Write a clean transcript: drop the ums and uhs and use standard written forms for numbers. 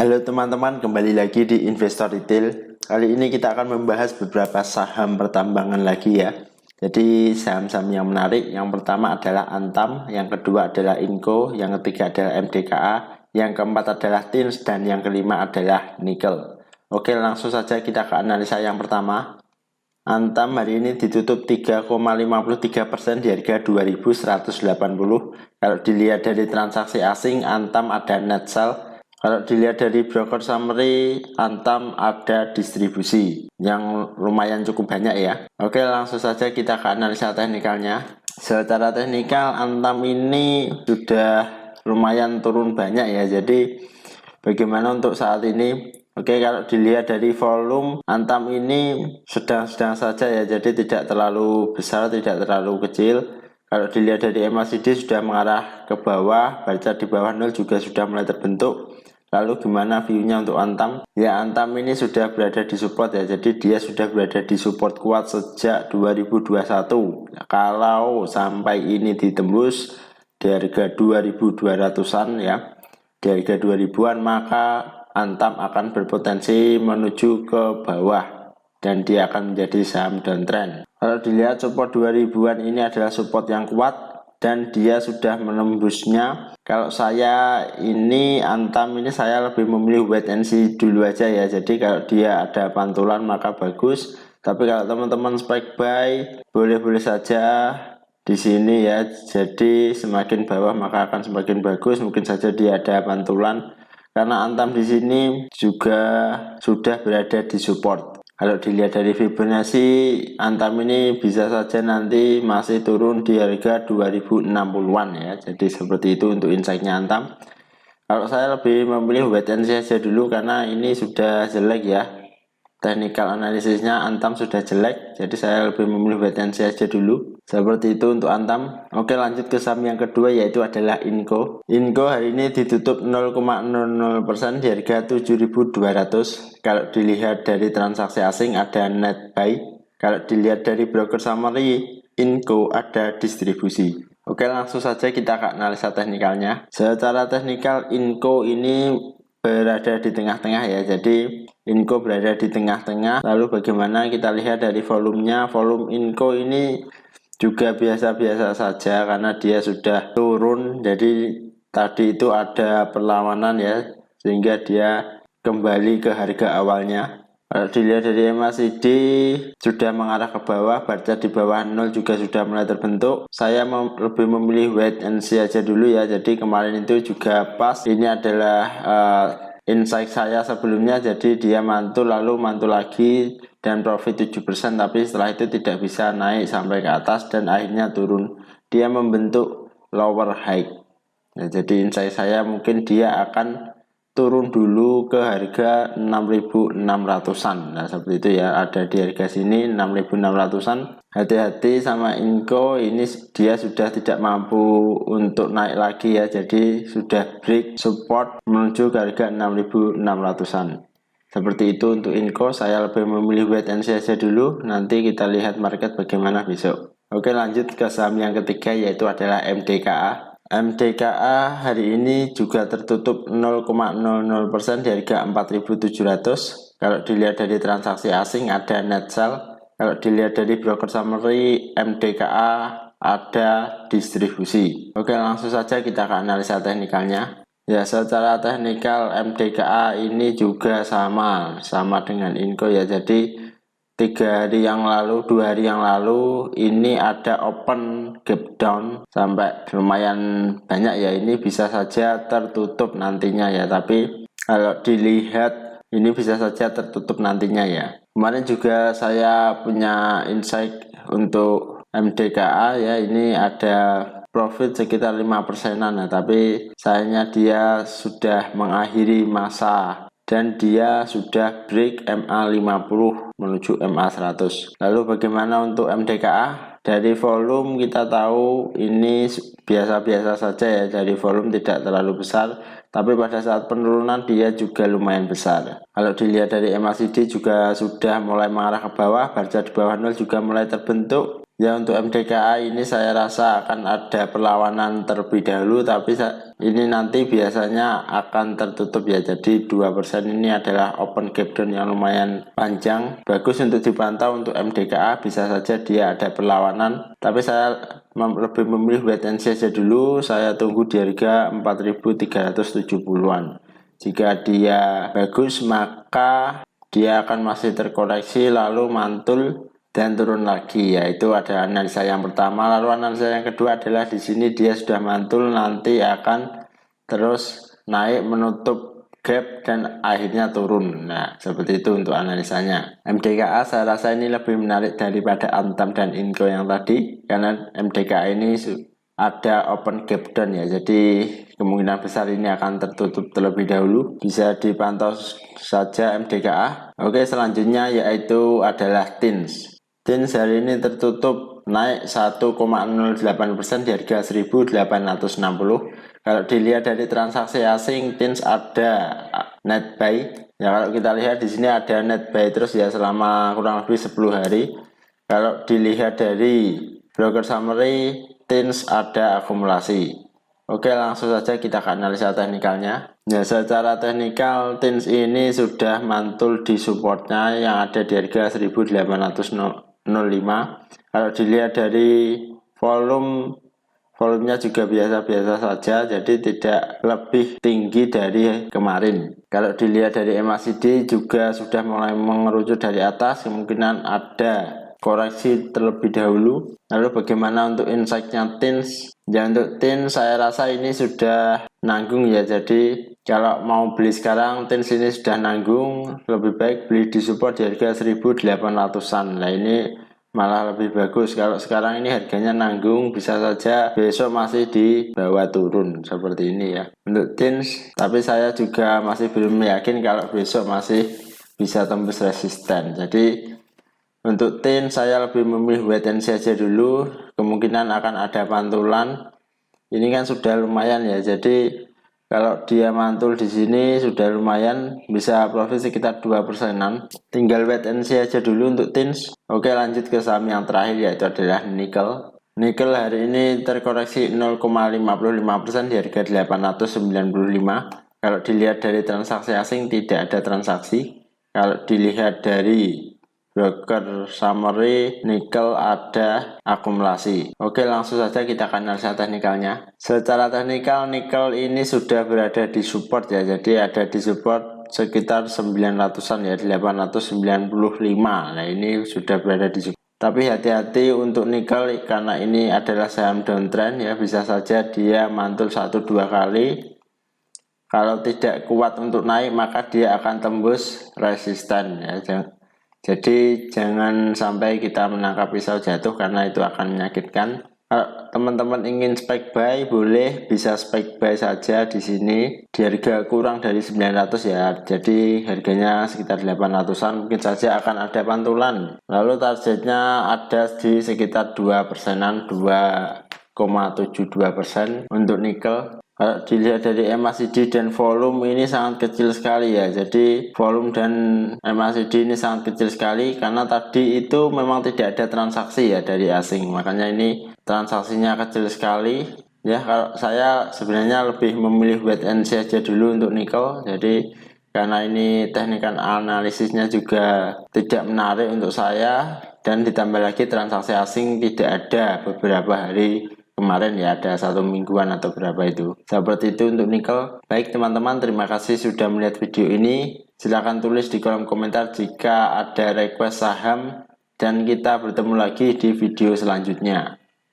Halo teman-teman, kembali lagi di Investor Retail. Kali ini kita akan membahas beberapa saham pertambangan lagi ya. Jadi saham-saham yang menarik, yang pertama adalah Antam, yang kedua adalah Inco, yang ketiga adalah MDKA, yang keempat adalah Tins, dan yang kelima adalah Nikel. Oke, langsung saja kita ke analisa yang pertama. Antam hari ini ditutup 3,53% di harga 2180. Kalau dilihat dari transaksi asing, Antam ada net sell. Kalau dilihat dari broker summary, Antam ada distribusi yang lumayan cukup banyak ya. Oke, langsung saja kita ke analisa teknikalnya. Secara teknikal, Antam ini sudah lumayan turun banyak ya. Jadi bagaimana untuk saat ini? Oke, kalau dilihat dari volume, Antam ini sedang-sedang saja ya, jadi tidak terlalu besar, tidak terlalu kecil. Kalau dilihat dari MACD sudah mengarah ke bawah, baca di bawah 0 juga sudah mulai terbentuk. Lalu gimana view-nya untuk Antam? Ya, Antam ini sudah berada di support ya, jadi dia sudah berada di support kuat sejak 2021. Kalau sampai ini ditembus di harga 2200-an ya, di harga 2000-an, maka Antam akan berpotensi menuju ke bawah dan dia akan menjadi saham downtrend. Kalau dilihat support 2000-an ini adalah support yang kuat dan dia sudah menembusnya. Kalau saya ini Antam ini saya lebih memilih wait and see dulu aja ya. Jadi kalau dia ada pantulan maka bagus. Tapi kalau teman-teman spike buy boleh-boleh saja di sini ya. Jadi semakin bawah maka akan semakin bagus. Mungkin saja dia ada pantulan. Karena Antam di sini juga sudah berada di support. Kalau dilihat dari Fibonacci, Antam ini bisa saja nanti masih turun di harga 2060-an ya. Jadi seperti itu untuk insight-nya Antam. Kalau saya lebih memilih wait and see saja dulu karena ini sudah jelek ya. Technical analisisnya Antam sudah jelek, jadi saya lebih memilih wait and see saja dulu. Seperti itu untuk Antam. Oke, lanjut ke saham yang kedua yaitu adalah Inco. Inco hari ini ditutup 0,00% di harga 7.200. Kalau dilihat dari transaksi asing ada net buy. Kalau dilihat dari broker summary, Inco ada distribusi. Oke, langsung saja kita ke analisa teknikalnya. Secara teknikal Inco ini berada di tengah-tengah ya, jadi Inco berada di tengah-tengah. Lalu bagaimana kita lihat dari volumenya? Volume Inco ini juga biasa-biasa saja karena dia sudah turun. Jadi tadi itu ada perlawanan ya, sehingga dia kembali ke harga awalnya. Kalau dilihat dari MACD sudah mengarah ke bawah, baca di bawah 0 juga sudah mulai terbentuk. Saya lebih memilih wait and see aja dulu ya. Jadi kemarin itu juga pas. Ini adalah insight saya sebelumnya. Jadi dia mantul lalu mantul lagi dan profit 7%, tapi setelah itu tidak bisa naik sampai ke atas dan akhirnya turun. Dia membentuk lower high. Nah, jadi insight saya mungkin dia akan turun dulu ke harga 6.600-an. Nah, seperti itu ya, ada di harga sini 6.600-an. Hati-hati sama Inco, ini dia sudah tidak mampu untuk naik lagi ya, jadi sudah break support menuju ke harga 6.600-an. Seperti itu untuk Inco. Saya lebih memilih wait and see saja dulu, nanti kita lihat market bagaimana besok. Oke, lanjut ke saham yang ketiga yaitu adalah MDKA. MDKA hari ini juga tertutup 0,00% di harga 4.700. Kalau dilihat dari transaksi asing ada net sell. Kalau dilihat dari broker summary, MDKA ada distribusi. Oke, langsung saja kita ke analisa teknikalnya. Ya, secara teknikal MDKA ini juga sama dengan Inco ya. Jadi 2 hari yang lalu ini ada open gap down sampai lumayan banyak ya. Ini bisa saja tertutup nantinya ya, tapi kalau dilihat ini bisa saja tertutup nantinya ya. Kemarin juga saya punya insight untuk MDKA ya, ini ada profit sekitar 5%-an. Nah, tapi sayangnya dia sudah mengakhiri masa dan dia sudah break MA50 menuju MA100. Lalu bagaimana untuk MDKA? Dari volume kita tahu ini biasa-biasa saja ya, dari volume tidak terlalu besar, tapi pada saat penurunan dia juga lumayan besar. Kalau dilihat dari MACD juga sudah mulai mengarah ke bawah, baca di bawah 0 juga mulai terbentuk. Ya, untuk MDKA ini saya rasa akan ada perlawanan terlebih dahulu, tapi ini nanti biasanya akan tertutup ya. Jadi 2% ini adalah open gap down yang lumayan panjang, bagus untuk dipantau. Untuk MDKA bisa saja dia ada perlawanan, tapi saya lebih memilih wait and see saja dulu. Saya tunggu di harga 4.370-an. Jika dia bagus maka dia akan masih terkoreksi lalu mantul dan turun lagi, yaitu ada analisa yang pertama. Lalu analisa yang kedua adalah di sini dia sudah mantul, nanti akan terus naik menutup gap dan akhirnya turun. Nah, seperti itu untuk analisanya. MDKA saya rasa ini lebih menarik daripada Antam dan Inco yang tadi, karena MDKA ini ada open gap down ya, jadi kemungkinan besar ini akan tertutup terlebih dahulu. Bisa dipantau saja MDKA. Oke, selanjutnya yaitu adalah TINS. TINS hari ini tertutup naik 1,08% di harga 1.860. Kalau dilihat dari transaksi asing, TINS ada net buy. Ya, kalau kita lihat di sini ada net buy terus ya selama kurang lebih 10 hari. Kalau dilihat dari broker summary, TINS ada akumulasi. Oke, langsung saja kita ke analisa teknikalnya. Ya, secara teknikal TINS ini sudah mantul di supportnya yang ada di harga 1.805. Kalau dilihat dari volumenya juga biasa-biasa saja, jadi tidak lebih tinggi dari kemarin. Kalau dilihat dari MACD juga sudah mulai mengerucut dari atas, kemungkinan ada koreksi terlebih dahulu. Lalu bagaimana untuk insight-nya TINS? Ya, untuk TINS saya rasa ini sudah nanggung ya, jadi kalau mau beli sekarang TINS ini sudah nanggung, lebih baik beli di support di harga 1.800-an. Nah, ini malah lebih bagus. Kalau sekarang ini harganya nanggung, bisa saja besok masih di bawah turun seperti ini ya untuk TINS, tapi saya juga masih belum yakin kalau besok masih bisa tembus resisten. Jadi untuk TINS saya lebih memilih wait and see aja dulu, kemungkinan akan ada pantulan. Ini kan sudah lumayan ya, jadi kalau dia mantul di sini sudah lumayan, bisa profit sekitar 2%-an. Tinggal wait and see aja dulu untuk TINS. Oke, lanjut ke saham yang terakhir yaitu adalah nikel. Nikel hari ini terkoreksi 0,55% di harga 895. Kalau dilihat dari transaksi asing tidak ada transaksi. Kalau dilihat dari broker summary, nikel ada akumulasi. Oke, langsung saja kita akan analisa teknikalnya. Secara teknikal nikel ini sudah berada di support ya, jadi ada di support sekitar 900-an ya, 895. Nah, ini sudah berada di support. Tapi hati-hati untuk nikel karena ini adalah saham downtrend ya, bisa saja dia mantul 1-2 kali. Kalau tidak kuat untuk naik maka dia akan tembus resisten ya. Jadi jangan sampai kita menangkap pisau jatuh karena itu akan menyakitkan. Kalau teman-teman ingin spek buy boleh, bisa spek buy saja di sini di harga kurang dari 900 ya. Jadi harganya sekitar 800-an, mungkin saja akan ada pantulan. Lalu targetnya ada di sekitar 2%-an, 2,72% untuk nikel. Kalau dilihat dari MACD dan volume ini sangat kecil sekali ya, jadi volume dan MACD ini sangat kecil sekali karena tadi itu memang tidak ada transaksi ya dari asing, makanya ini transaksinya kecil sekali ya. Kalau saya sebenarnya lebih memilih wait and see aja dulu untuk nikel, jadi karena ini teknikal analisisnya juga tidak menarik untuk saya, dan ditambah lagi transaksi asing tidak ada beberapa hari kemarin ya, ada 1 mingguan atau berapa itu. Seperti itu untuk nikel. Baik teman-teman, terima kasih sudah melihat video ini. Silahkan tulis di kolom komentar jika ada request saham, dan kita bertemu lagi di video selanjutnya.